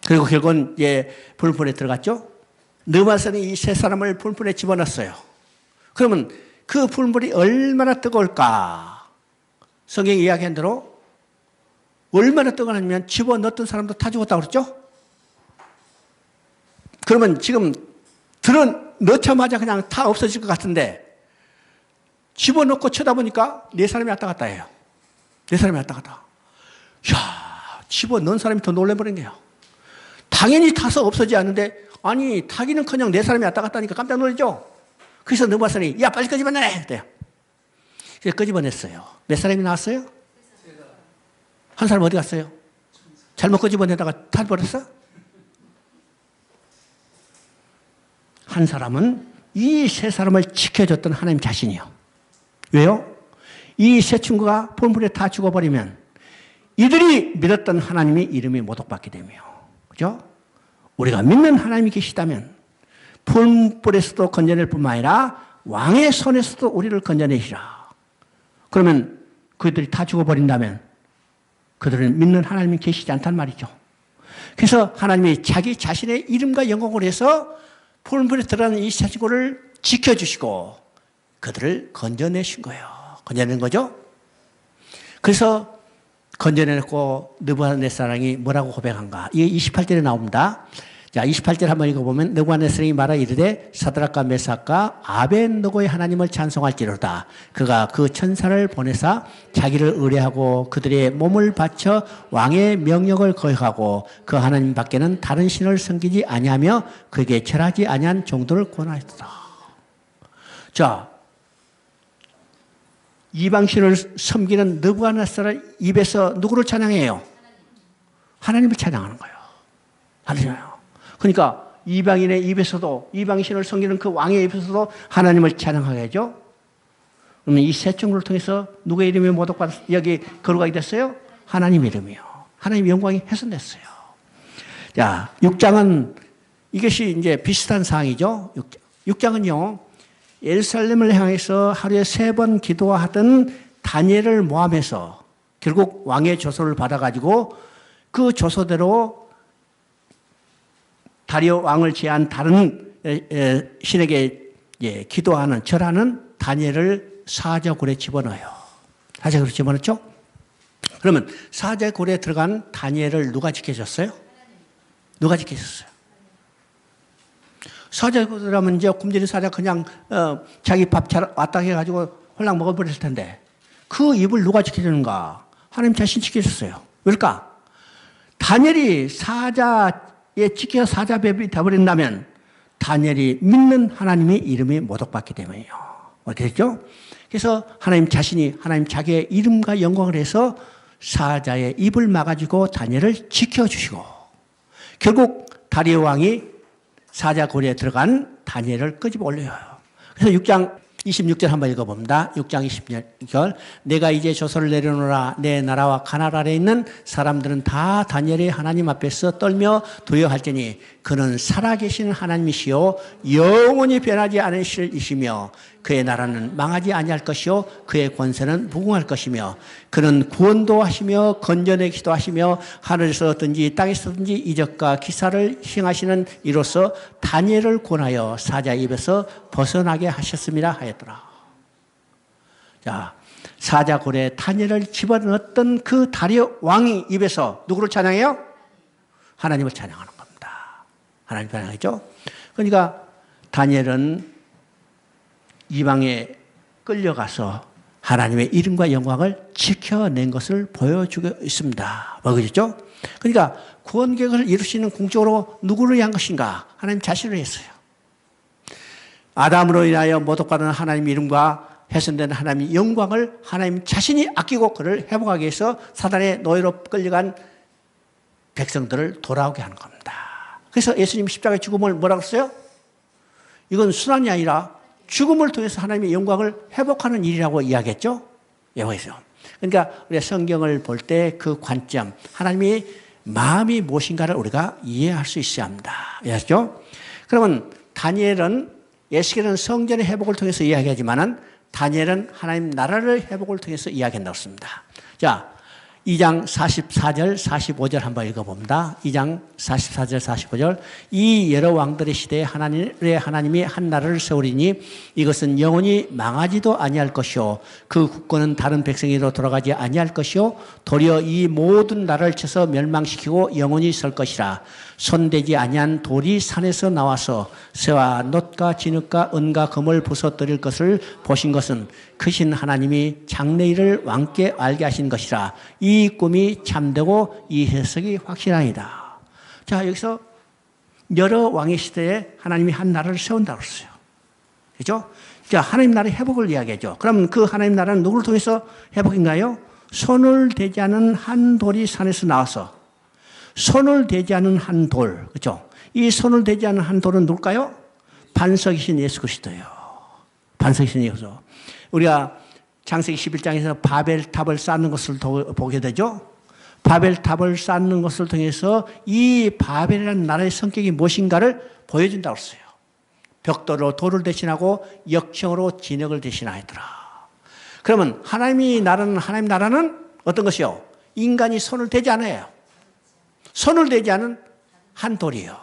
그리고 결국은 풀무불에 들어갔죠. 느헤미야는 이 세 사람을 풀무불에 집어넣었어요. 그러면 그 풀무불이 얼마나 뜨거울까? 성경이 이야기한 대로 얼마나 뜨거웠냐면 집어넣었던 사람도 다 죽었다고 그랬죠? 그러면 지금 넣자마자 그냥 다 없어질 것 같은데 집어넣고 쳐다보니까 네 사람이 왔다 갔다 해요. 네 사람이 왔다 갔다. 이야, 집어넣은 사람이 더 놀라버린 거예요. 당연히 타서 없어지지 않는데 아니 타기는커녕 네 사람이 왔다 갔다 하니까 깜짝 놀라죠. 그래서 느헤미야는 야 빨리 끄집어내 그래요. 그래서 끄집어냈어요. 몇 사람이 나왔어요? 한 사람 어디 갔어요? 잘못 끄집어내다가 탈버렸어? 한 사람은 이 세 사람을 지켜줬던 하나님 자신이요. 왜요? 이 세 친구가 풀무불에 다 죽어버리면 이들이 믿었던 하나님이 이름이 모독받게 되며, 그죠? 우리가 믿는 하나님이 계시다면 풀무불에서도 건져낼 뿐만 아니라 왕의 손에서도 우리를 건져내시라. 그러면 그들이 다 죽어버린다면 그들은 믿는 하나님이 계시지 않단 말이죠. 그래서 하나님이 자기 자신의 이름과 영광을 해서 풀무불에 들어가는 이 세 친구를 지켜주시고 그들을 건져내신 거예요. 건져낸 거죠. 그래서 건져내고 느부갓네살이 뭐라고 고백한가? 이게 28절에 나옵니다. 자, 28절 한번 읽어보면 느부갓네살이 말하 이르되 사드락과 메삭과 아벳느고의 하나님을 찬송할지로다. 그가 그 천사를 보내사 자기를 의뢰하고 그들의 몸을 바쳐 왕의 명령을 거역하고 그 하나님 밖에는 다른 신을 섬기지 아니하며 그에게 절하지 아니한 종들을 권하였다. 자, 이방신을 섬기는 느부갓네살 입에서 누구를 찬양해요? 하나님을 찬양하는 거예요. 하나님이요. 그러니까 이방인의 입에서도 이방신을 섬기는 그 왕의 입에서도 하나님을 찬양하게 하죠. 그러면 이 세 친구를 통해서 누구의 이름이 모독받아서 여기 거룩하게 됐어요? 하나님 이름이요. 하나님 영광이 훼손됐어요. 자, 6장은 이것이 이제 비슷한 사항이죠. 6장은요. 예루살렘을 향해서 하루에 3번 기도하던 다니엘을 모함해서 결국 왕의 조서를 받아가지고 그 조서대로 다리오 왕을 제한 다른 신에게 기도하는 절하는 다니엘을 사자굴에 집어넣어요. 사자굴에 집어넣죠? 그러면 사자굴에 들어간 다니엘을 누가 지켜줬어요? 누가 지켜줬어요? 사자라면 이제 굶주린 사자 그냥 자기 밥 잘 왔다 해가지고 홀랑 먹어버릴 텐데 그 입을 누가 지켜주는가? 하나님 자신 지켜줬어요. 왜일까? 다니엘이 사자에 지켜 사자배이 되어버린다면 다니엘이 믿는 하나님의 이름이 모독받기 때문이에요. 어떻게 됐죠? 그래서 하나님 자신이 하나님 자기의 이름과 영광을 해서 사자의 입을 막아주고 다니엘을 지켜주시고 결국 다리오 왕이 사자 고리에 들어간 다니엘을 끄집어 올려요. 그래서 6장 26절 한번 읽어봅니다. 6장 26절. 내가 이제 조서를 내려놓으라. 내 나라와 가나안 아래에 있는 사람들은 다 다니엘이 하나님 앞에서 떨며 두려워할지니 그는 살아계신 하나님이시요 영원히 변하지 않으실 이시며 그의 나라는 망하지 아니할 것이요 그의 권세는 무궁할 것이며 그는 구원도 하시며 건져내기도 하시며 하늘에서든지 땅에서든지 이적과 기사를 행하시는 이로써 다니엘을 권하여 사자 입에서 벗어나게 하셨습니다 하였더라. 자, 사자굴에 다니엘을 집어넣었던 그 다리오 왕이 입에서 누구를 찬양해요? 하나님을 찬양하는 겁니다. 하나님 찬양하죠. 그러니까 다니엘은 이방에 끌려가서 하나님의 이름과 영광을 지켜낸 것을 보여주고 있습니다. 먹어졌죠? 그러니까 구원 계획을 이루시는 공적으로 누구를 위한 것인가? 하나님 자신을 했어요. 아담으로 인하여 모독받은 하나님 이름과 훼손된 하나님의 영광을 하나님 자신이 아끼고 그를 회복하기 위해서 사단의 노예로 끌려간 백성들을 돌아오게 하는 겁니다. 그래서 예수님 십자가의 죽음을 뭐라고 했어요? 이건 순환이 아니라 죽음을 통해서 하나님의 영광을 회복하는 일이라고 이야기했죠. 여기서. 그러니까 우리가 성경을 볼 때 그 관점, 하나님의 마음이 무엇인가를 우리가 이해할 수 있어야 합니다. 이해하시죠? 그러면 다니엘은 에스겔은 성전의 회복을 통해서 이야기하지만은 다니엘은 하나님 나라를 회복을 통해서 이야기한다고 했습니다. 자, 2장 44절 45절 한번 읽어봅니다. 2장 44절 45절. 이 여러 왕들의 시대에 하나님이 한 나라를 세우리니 이것은 영원히 망하지도 아니할 것이요 그 국권은 다른 백성으로 돌아가지 아니할 것이요 도리어 이 모든 나라를 쳐서 멸망시키고 영원히 설 것이라. 손대지 아니한 돌이 산에서 나와서 새와 놋과 진흙과 은과 금을 부숴뜨릴 것을 보신 것은 크신 하나님이 장래일을 왕께 알게 하신 것이라. 이 꿈이 참되고 이 해석이 확실하이다. 자, 여기서 여러 왕의 시대에 하나님이 한 나라를 세운다고 했어요. 그렇죠? 자, 하나님 나라의 회복을 이야기하죠. 그럼 그 하나님 나라는 누구를 통해서 회복인가요? 손을 대지 않은 한 돌이 산에서 나와서 손을 대지 않은 한 돌, 그렇죠? 이 손을 대지 않은 한 돌은 누굴까요? 반석이신 예수 그리스도예요. 반석이신 예수. 우리가 창세기 11장에서 바벨탑을 쌓는 것을 보게 되죠. 바벨탑을 쌓는 것을 통해서 이 바벨이라는 나라의 성격이 무엇인가를 보여준다고 했어요. 벽돌로 돌을 대신하고 역청으로 진흙을 대신하였더라. 그러면 하나님 나라는 어떤 것이요? 인간이 손을 대지 않아요. 손을 대지 않은 한 돌이에요.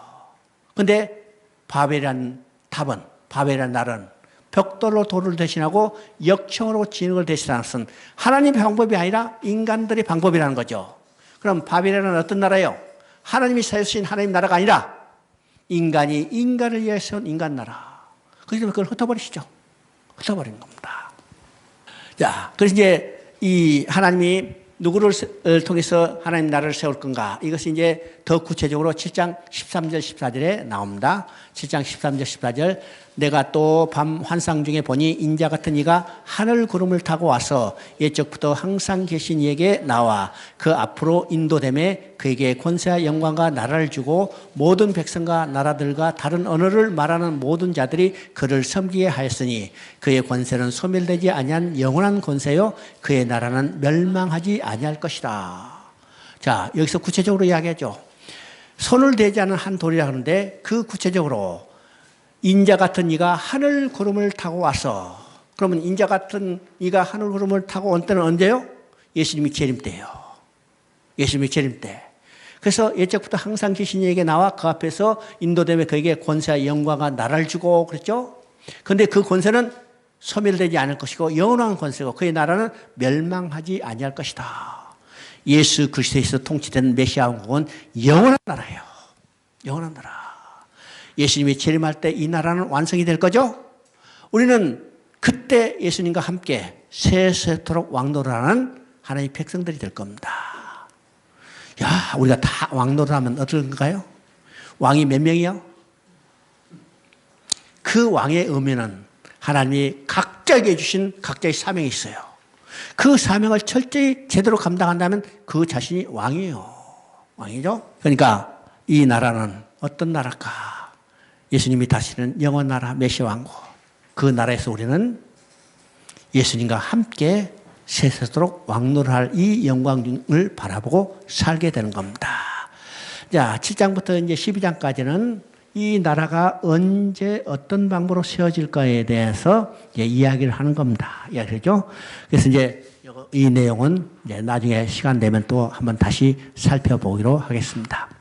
그런데 바벨이라는 나라는 벽돌로 돌을 대신하고 역청으로 진흙을 대신하는 것은 하나님의 방법이 아니라 인간들의 방법이라는 거죠. 그럼 바벨이라는 어떤 나라예요? 하나님이 세우신 하나님 나라가 아니라 인간이 인간을 위해 세운 인간 나라. 그래서 그걸 흩어버리시죠. 흩어버리는 겁니다. 자, 그래서 이제 이 하나님이 누구를 통해서 하나님 나라를 세울 건가? 이것이 이제 더 구체적으로 7장 13절 14절에 나옵니다. 7장 13절 14절. 내가 또 밤 환상 중에 보니 인자 같은 이가 하늘 구름을 타고 와서 옛적부터 항상 계신 이에게 나와 그 앞으로 인도됨에 그에게 권세와 영광과 나라를 주고 모든 백성과 나라들과 다른 언어를 말하는 모든 자들이 그를 섬기게 하였으니 그의 권세는 소멸되지 아니한 영원한 권세요 그의 나라는 멸망하지 아니할 것이다. 자, 여기서 구체적으로 이야기하죠. 손을 대지 않은 한 돌이라 하는데 그 구체적으로 인자 같은 이가 하늘 구름을 타고 와서, 그러면 인자 같은 이가 하늘 구름을 타고 온 때는 언제요? 예수님이 재림 때예요. 예수님이 재림 때. 그래서 옛적부터 항상 계신 이에게 나와 그 앞에서 인도됨에 그에게 권세와 영광과 나라를 주고 그랬죠. 그런데 그 권세는 소멸되지 않을 것이고 영원한 권세고 그의 나라는 멸망하지 아니할 것이다. 예수 그리스도에서 통치되는 메시아 왕국은 영원한 나라예요. 영원한 나라. 예수님이 재림할 때 이 나라는 완성이 될 거죠. 우리는 그때 예수님과 함께 세세토록 왕노릇하는 하나님의 백성들이 될 겁니다. 야, 우리가 다 왕노릇하면 어떨까요? 왕이 몇 명이요? 그 왕의 의미는 하나님이 각자에게 주신 각자의 사명이 있어요. 그 사명을 철저히 제대로 감당한다면 그 자신이 왕이에요. 왕이죠? 그러니까 이 나라는 어떤 나라일까? 예수님이 다시는 영원 나라 메시아 왕국. 그 나라에서 우리는 예수님과 함께 세세토록 왕노릇할 이 영광을 바라보고 살게 되는 겁니다. 자, 7장부터 이제 12장까지는 이 나라가 언제 어떤 방법으로 세워질까에 대해서 이야기를 하는 겁니다. 이야기죠. 그래서 이제 이 내용은 이제 나중에 시간 되면 또 한번 다시 살펴보기로 하겠습니다.